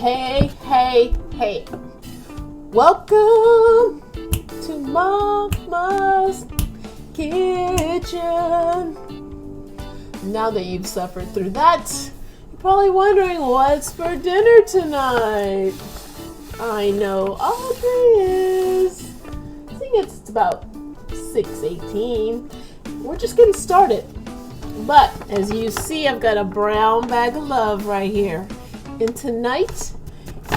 Hey, hey, hey. Welcome to Mama's Kitchen. Now that you've suffered through that, you're probably wondering what's for dinner tonight. I know Audrey is. I think it's about 6:18. We're just getting started. But as you see, I've got a brown bag of love right here. And tonight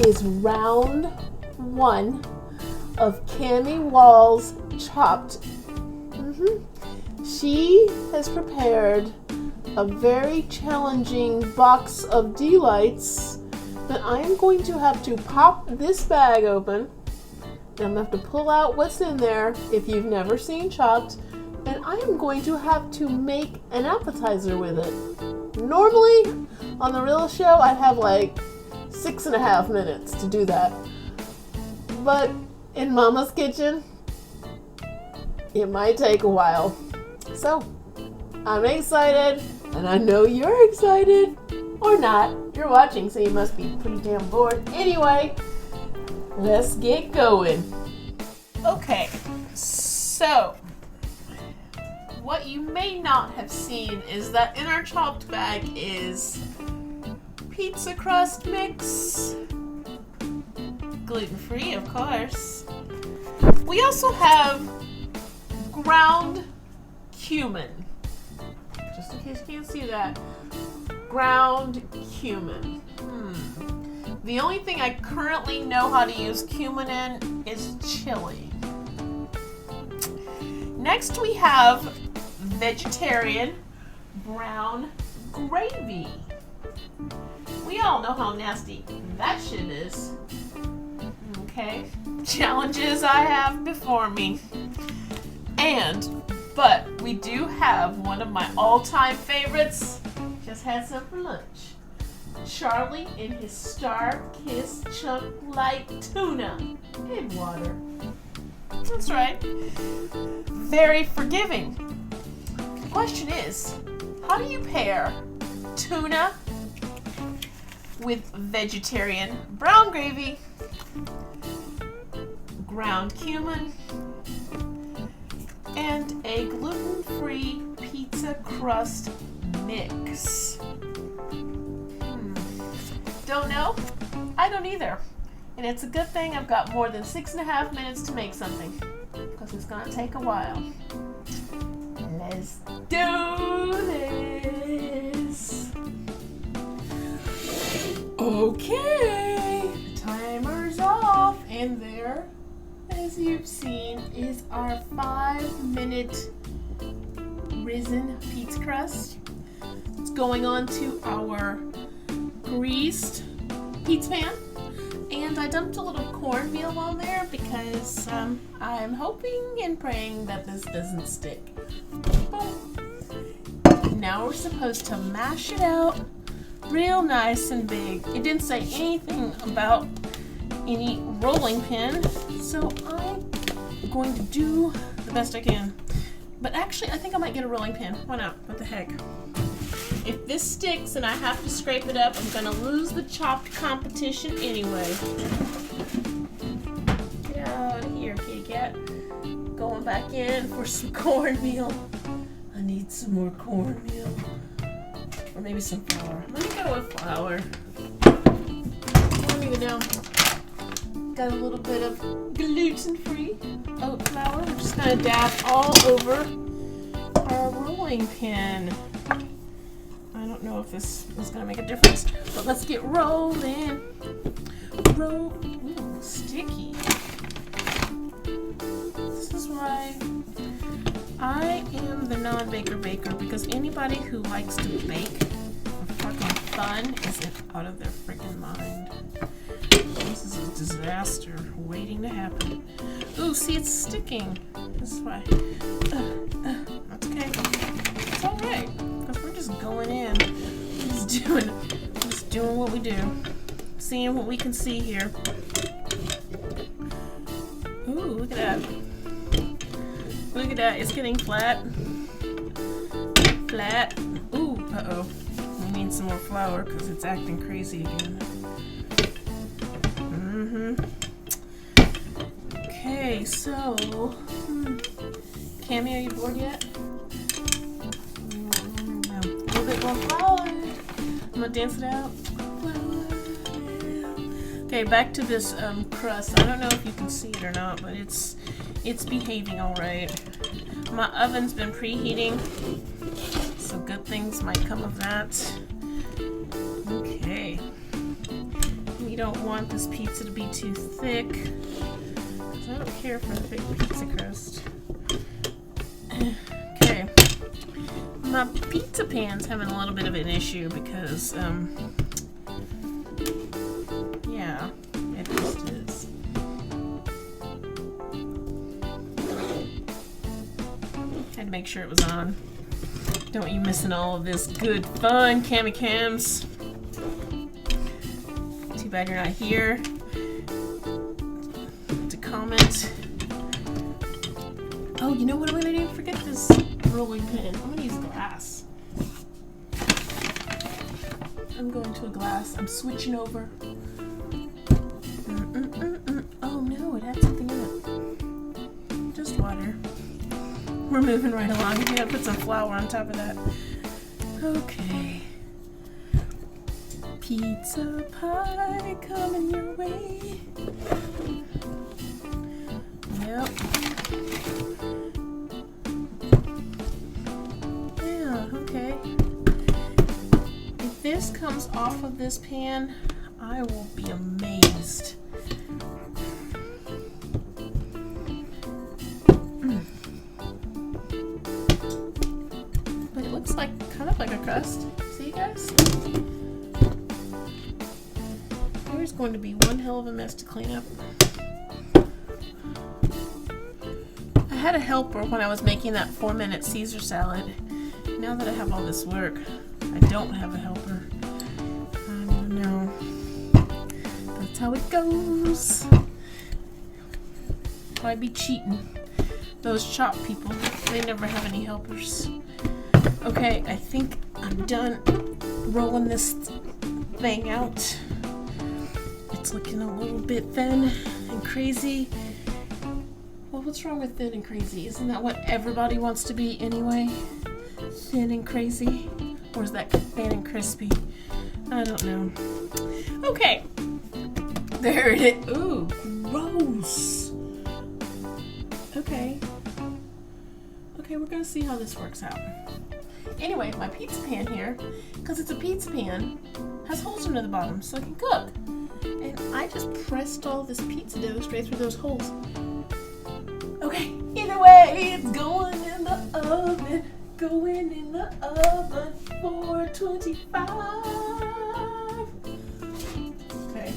is round one of Cami Wall's Chopped. She has prepared a very challenging box of delights that I am going to have to pop this bag open. And I'm going to have to pull out what's in there if you've never seen Chopped. And I am going to have to make an appetizer with it. Normally, on the real show, I'd have like 6.5 minutes to do that. But in Mama's Kitchen, it might take a while. So, I'm excited, and I know you're excited. Or not. You're watching, so you must be pretty damn bored. Anyway, let's get going. Okay, so what you may not have seen is that in our Chopped bag is pizza crust mix, gluten-free of course. We also have ground cumin, just in case you can't see that, ground cumin. The only thing I currently know how to use cumin in is chili. Next we have vegetarian brown gravy. We all know how nasty that shit is. Okay, challenges I have before me. But we do have one of my all-time favorites. Just had some for lunch. Charlie and his star-kissed chunk-like tuna in water. That's right. Very forgiving. The question is, how do you pair tuna with vegetarian brown gravy, ground cumin, and a gluten-free pizza crust mix? Don't know? I don't either. And it's a good thing I've got more than 6.5 minutes to make something, because it's gonna take a while. Let's do this. Okay, timer's off, and there, as you've seen, is our 5-minute risen pizza crust. It's going on to our greased pizza pan, and I dumped a little cornmeal on there because I'm hoping and praying that this doesn't stick. Boom. Now we're supposed to mash it out real nice and big. It didn't say anything about any rolling pin, so I'm going to do the best I can. But actually, I think I might get a rolling pin. Why not? What the heck? If this sticks and I have to scrape it up, I'm going to lose the Chopped competition anyway. Get out of here, kitty cat. Going back in for some cornmeal. I need some more cornmeal. Or maybe some flour. Let me go with flour. I don't even know. Got a little bit of gluten-free oat flour. We're just going to dab all over our rolling pin. I don't know if this is going to make a difference, but let's get rolling. Ooh, sticky. This is why I am the non-baker baker, because anybody who likes to bake for fucking fun is out of their freaking mind. This is a disaster waiting to happen. Ooh, see, it's sticking. This is why. That's okay. It's all right, because we're just going in. Just doing what we do. Seeing what we can see here. Ooh, look at that. Look at that. It's getting flat. Flat. Ooh, uh-oh. We need some more flour because it's acting crazy again. Okay, so Cammy, are you bored yet? No. A little bit more forward. I'm gonna dance it out. Okay, back to this crust. I don't know if you can see it or not, but it's behaving all right. My oven's been preheating, so good things might come of that. Okay. We don't want this pizza to be too thick, because I don't care for a thick pizza crust. Okay. My pizza pan's having a little bit of an issue because, yeah, it just is. Had to make sure it was on. Don't want you missing all of this good fun, Cammy Cams. Too bad you're not here to comment. Oh, you know what I'm gonna do? Forget this rolling pin. I'm gonna use glass. I'm going to a glass. I'm switching over. Oh no, it had something in it. Just water. We're moving right along. We gotta put some flour on top of that. Okay. Pizza pie coming your way. Yep. Yeah, okay. If this comes off of this pan, I will be amazed. But it looks like kind of like a crust. See, guys? There's going to be one hell of a mess to clean up. I had a helper when I was making that 4-minute Caesar salad. Now that I have all this work, I don't have a helper. I don't know. That's how it goes. I'd be cheating. Those chop people, they never have any helpers. Okay, I think I'm done rolling this thing out. It's looking a little bit thin and crazy. Well, what's wrong with thin and crazy? Isn't that what everybody wants to be anyway? Thin and crazy? Or is that thin and crispy? I don't know. Okay. There it is. Ooh, gross. Okay. Okay, we're gonna see how this works out. Anyway, my pizza pan here, because it's a pizza pan, has holes under the bottom so I can cook. And I just pressed all this pizza dough straight through those holes. Okay, either way, it's going in the oven. Going in the oven for 25. Okay.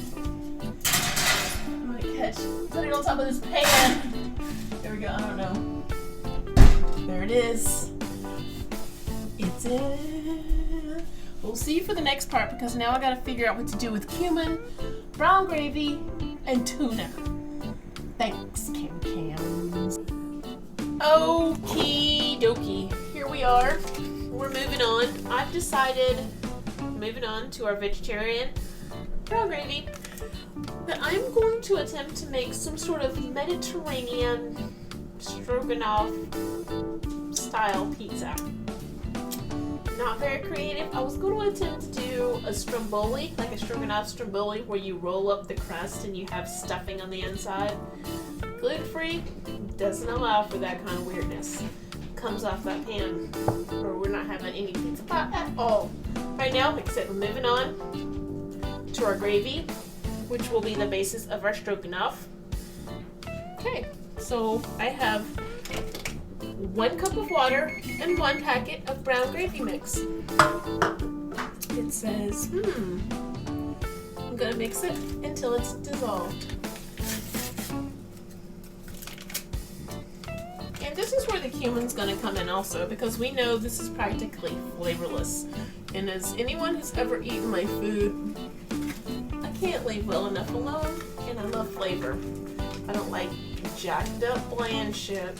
I'm gonna put it on top of this pan. There we go, I don't know. There it is. It's in. We'll see you for the next part because now I gotta figure out what to do with cumin, brown gravy, and tuna. Thanks, Cams. Okie dokie. Here we are. We're moving on. I've decided, moving on to our vegetarian brown gravy, that I'm going to attempt to make some sort of Mediterranean stroganoff style pizza. Not very creative. I was going to attempt to do a stromboli, like a stroganoff stromboli, where you roll up the crust and you have stuffing on the inside. Gluten-free doesn't allow for that kind of weirdness. Comes off that pan, or we're not having any pizza pot at all. Right now, like I said, we're moving on to our gravy, which will be the basis of our stroganoff. Okay, so I have 1 cup of water and 1 packet of brown gravy mix. It says, I'm gonna mix it until it's dissolved. And this is where the cumin's gonna come in also, because we know this is practically flavorless. And as anyone who's ever eaten my food, I can't leave well enough alone, and I love flavor. I don't like jacked up bland shit.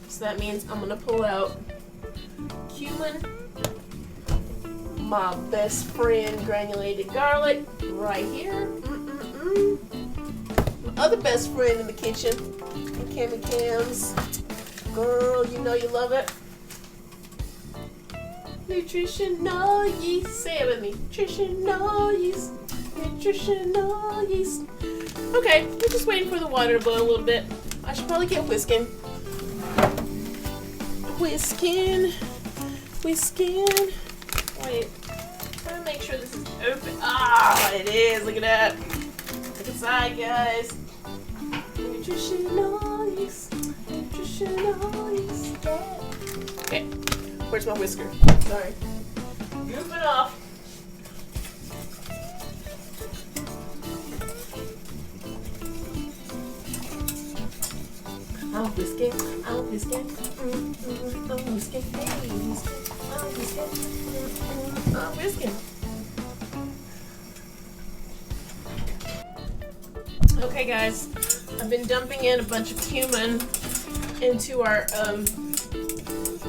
So that means I'm gonna pull out cumin, my best friend granulated garlic right here, My other best friend in the kitchen, Cammy Cams. Girl, you know you love it. Nutritional yeast. Say it with me. Nutritional yeast. Nutritional yeast. Okay, we're just waiting for the water to boil a little bit. I should probably get whisking. Whisking. Wait. Trying to make sure this is open. Ah, it is. Look at that. Look inside, guys. Nutritional yeast. Nutritional yeast. Okay. Where's my whisker? Sorry. Goofing off. I'm whisking. I'm whisking. I'm whisking. Hey, whisking. I'm whisking. I'm whisking. Okay, guys. I've been dumping in a bunch of cumin into our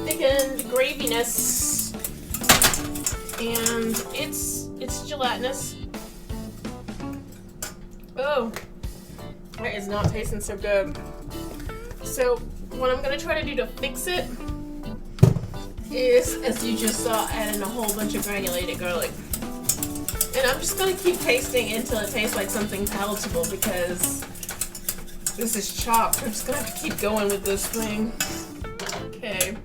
thickened graviness, and it's gelatinous. Oh, that is not tasting so good. So what I'm gonna try to do to fix it is, as you just saw, add in a whole bunch of granulated garlic. And I'm just gonna keep tasting until it tastes like something palatable, because this is chopped. I'm just gonna have to keep going with this thing. Okay.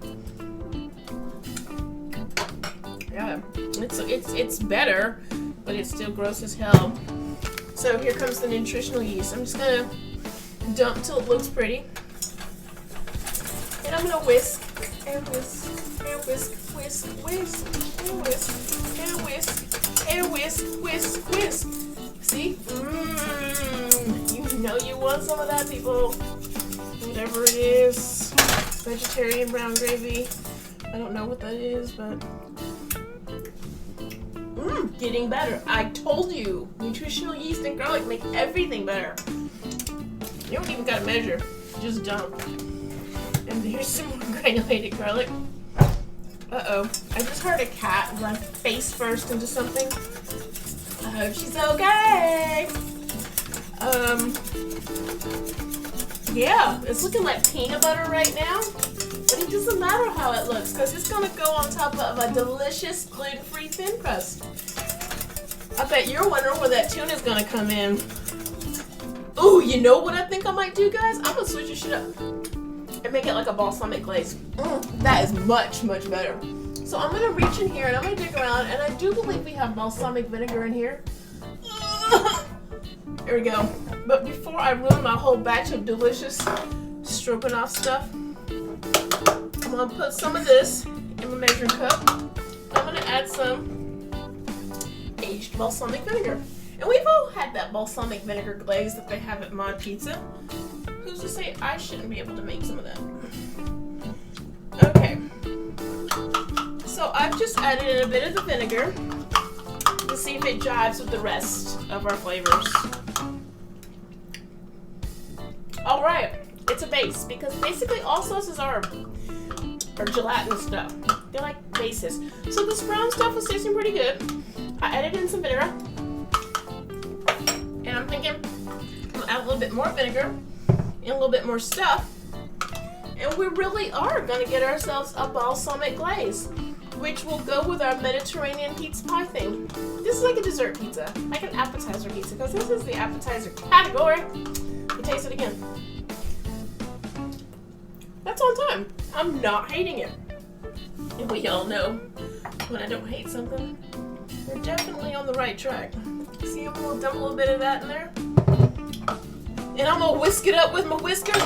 Yeah, it's better, but it's still gross as hell. So here comes the nutritional yeast. I'm just gonna dump till it looks pretty. And I'm gonna whisk and whisk and whisk, whisk, whisk, and whisk, and whisk, and whisk, whisk, whisk. See? You know you want some of that, people. Whatever it is. Vegetarian brown gravy. I don't know what that is, but getting better. I told you, nutritional yeast and garlic make everything better. You don't even gotta measure, just dump. And here's some more granulated garlic. Uh-oh, I just heard a cat run face first into something. I hope she's okay. Yeah, it's looking like peanut butter right now, but it doesn't matter how it looks, because it's gonna go on top of a delicious gluten-free thin crust. I bet you're wondering where that tuna's gonna come in. Ooh, you know what I think I might do, guys? I'm gonna switch your shit up and make it like a balsamic glaze. That is much, much better. So I'm gonna reach in here and I'm gonna dig around, and I do believe we have balsamic vinegar in here. There we go. But before I ruin my whole batch of delicious stroganoff stuff, I'm gonna put some of this in my measuring cup. I'm gonna add some aged balsamic vinegar. And we've all had that balsamic vinegar glaze that they have at Mod Pizza. Who's to say I shouldn't be able to make some of that? Okay. So I've just added in a bit of the vinegar to see if it jives with the rest of our flavors. Alright, it's a base, because basically all sauces are gelatinous stuff. They're like bases. So this brown stuff was tasting pretty good. I added in some vinegar. And I'm thinking I'll add a little bit more vinegar and a little bit more stuff. And we really are going to get ourselves a balsamic glaze, which will go with our Mediterranean pizza pie thing. This is like a dessert pizza, like an appetizer pizza, because this is the appetizer category. Let me taste it again. That's on time. I'm not hating it. And we all know when I don't hate something, we're definitely on the right track. See, I'm gonna dump a little bit of that in there. And I'm gonna whisk it up with my whisker.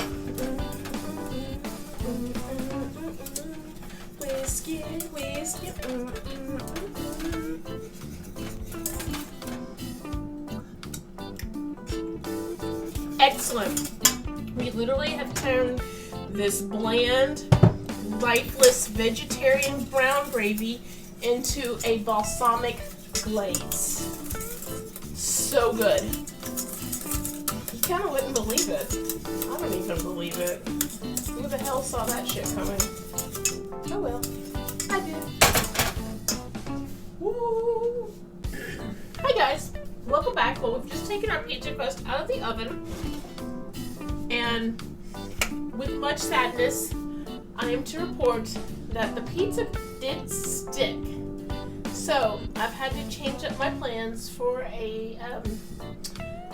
Whisk it, whisk it. Excellent. We literally have turned this bland, lifeless vegetarian brown gravy into a balsamic glaze. So good. You kind of wouldn't believe it. I don't even believe it. Who the hell saw that shit coming? Oh well. I did. Woo! Hi guys. Welcome back. back. Well, we've just taken our pizza crust out of the oven, and with much sadness, I am to report that the pizza did stick. So I've had to change up my plans for a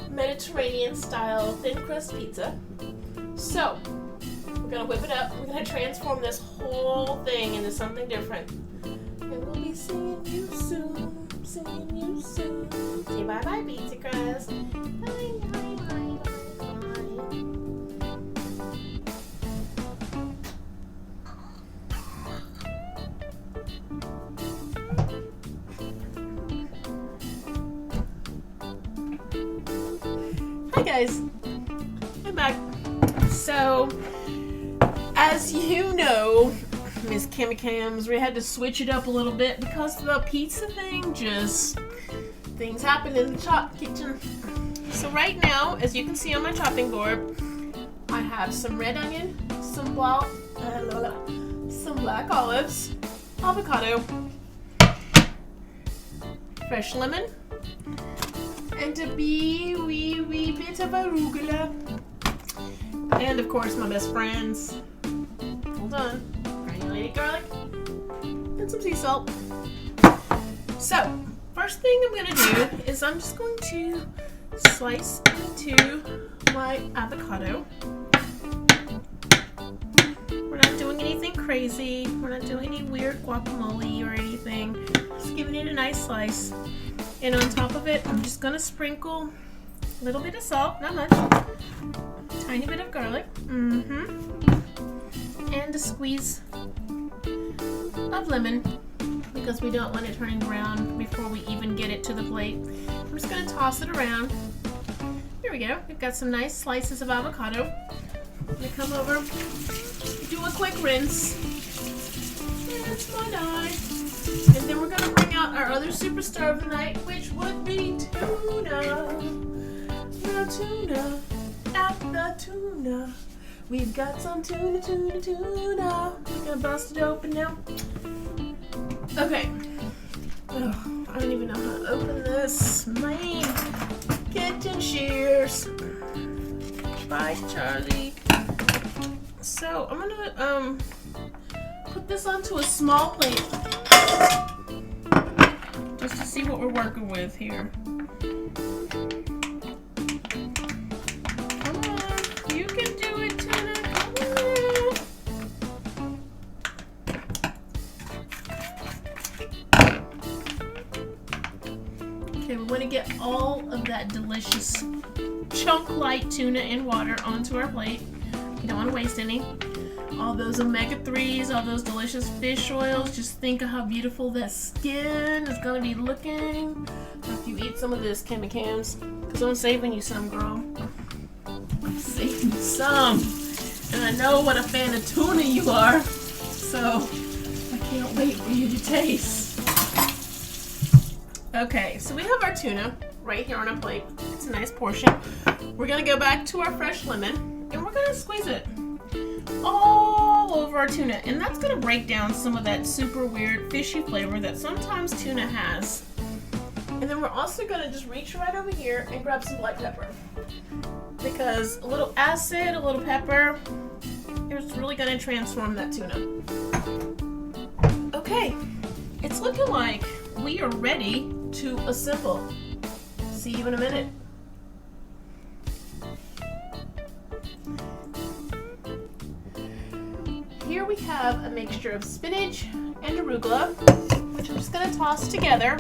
Mediterranean style thin crust pizza. So we're gonna whip it up. We're gonna transform this whole thing into something different. And we'll be seeing you soon. Seeing you soon. Say bye bye, pizza crust. Bye bye bye bye bye. Hi guys, I'm back. So, as you know, Miss Cammy, we had to switch it up a little bit because the pizza thing things happened in the chop kitchen. So right now, as you can see on my chopping board, I have some red onion, some black olives, avocado, fresh lemon, and a wee bit of arugula, and of course my best friends. Hold on. Granulated garlic and some sea salt. So, first thing I'm going to do is I'm just going to slice into my avocado. We're not doing anything crazy. We're not doing any weird guacamole or anything. Just giving it a nice slice. And on top of it, I'm just going to sprinkle a little bit of salt, not much. A tiny bit of garlic. And a squeeze of lemon, because we don't want it turning brown before we even get it to the plate. I'm just going to toss it around. Here we go. We've got some nice slices of avocado. I'm going to come over, do a quick rinse. That's my knife. And then we're going to bring out our other superstar of the night, which would be tuna. The tuna, at the tuna. We've got some tuna. We're gonna bust it open now. Okay. Oh, I don't even know how to open this. My kitchen shears. Bye, Charlie. So I'm gonna put this onto a small plate just to see what we're working with here. Okay, we want to get all of that delicious chunk-like tuna and water onto our plate. You don't want to waste any. All those omega-3s, all those delicious fish oils. Just think of how beautiful that skin is going to be looking after you eat some of this, Cammy Cams. Because I'm saving you some, girl. I'm saving you some. And I know what a fan of tuna you are. So, I can't wait for you to taste. Okay, so we have our tuna right here on our plate. It's a nice portion. We're gonna go back to our fresh lemon and we're gonna squeeze it all over our tuna. And that's gonna break down some of that super weird fishy flavor that sometimes tuna has. And then we're also gonna just reach right over here and grab some black pepper. Because a little acid, a little pepper, it's really gonna transform that tuna. Okay, it's looking like we are ready to assemble. See you in a minute. Here we have a mixture of spinach and arugula, which I'm just going to toss together.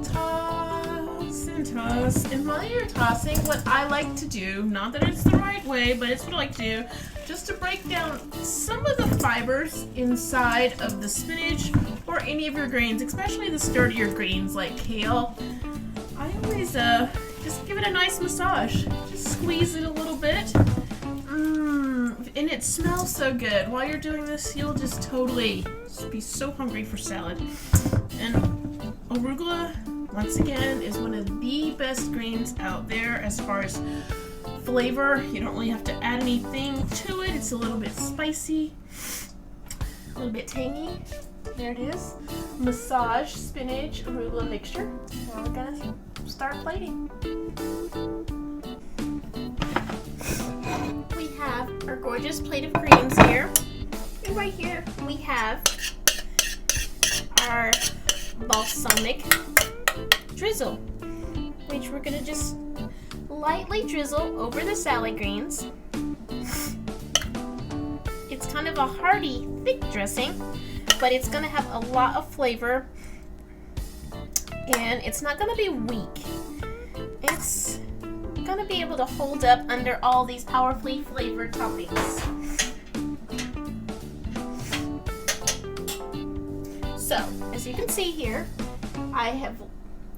Toss and toss. And while you're tossing, what I like to do, not that it's the right way, but it's what I like to do, just to break down some of the fibers inside of the spinach or any of your greens, especially the sturdier greens like kale. I always just give it a nice massage. Just squeeze it a little bit. And it smells so good. While you're doing this, you'll just totally be so hungry for salad. And arugula, once again, is one of the best greens out there as far as flavor. You don't really have to add anything to it. It's a little bit spicy, a little bit tangy. There it is. Massage spinach arugula mixture. Now we're gonna start plating. We have our gorgeous plate of greens here. And right here we have our balsamic drizzle, which we're gonna just lightly drizzle over the salad greens. It's kind of a hearty, thick dressing, but it's gonna have a lot of flavor and it's not gonna be weak. It's gonna be able to hold up under all these powerfully flavored toppings. So, as you can see here, I have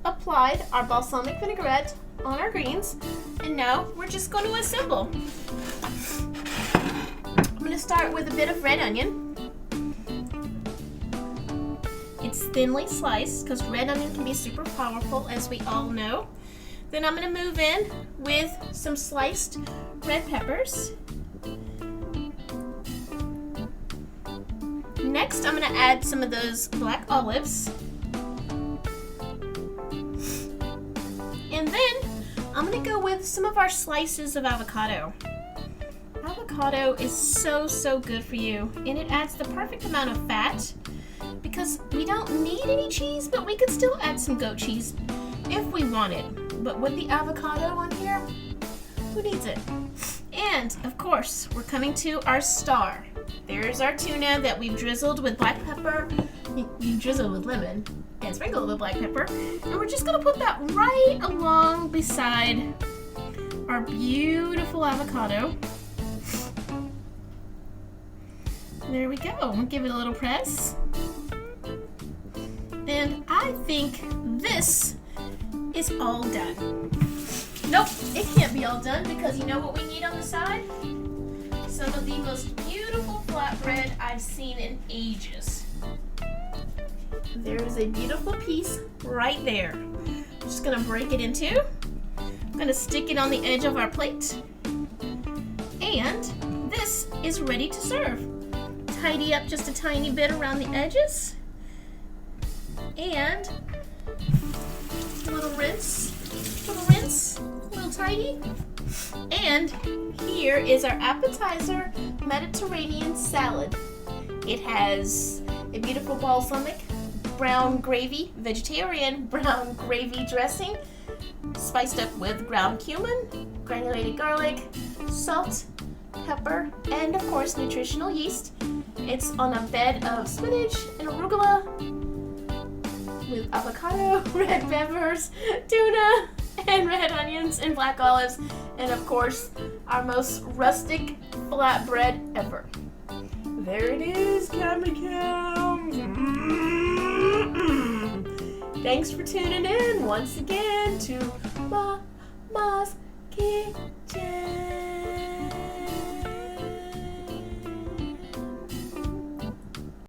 applied our balsamic vinaigrette on our greens, and now we're just going to assemble. I'm going to start with a bit of red onion. It's thinly sliced because red onion can be super powerful, as we all know. Then I'm going to move in with some sliced red peppers. Next, I'm going to add some of those black olives. And then I'm going to go with some of our slices of avocado. Avocado is so good for you, and it adds the perfect amount of fat because we don't need any cheese, but we could still add some goat cheese if we wanted. But with the avocado on here, who needs it? And of course, we're coming to our star. There's our tuna that we've drizzled with black pepper. You drizzle with lemon and sprinkle with black pepper. And we're just gonna put that right along beside our beautiful avocado. There we go. Give it a little press. And I think this is all done. Nope, it can't be all done because you know what we need on the side? Some of the most beautiful flatbread I've seen in ages. There's a beautiful piece right there. I'm just gonna break it in two. I'm gonna stick it on the edge of our plate. And this is ready to serve. Tidy up just a tiny bit around the edges. And a little rinse, a little tidy. And here is our appetizer Mediterranean salad. It has a beautiful balsamic brown gravy, vegetarian brown gravy dressing, spiced up with ground cumin, granulated garlic, salt, pepper, and of course nutritional yeast. It's on a bed of spinach and arugula with avocado, red peppers, tuna, and red onions and black olives, and of course our most rustic flatbread ever. There it is, Cam. Thanks for tuning in once again to Mama's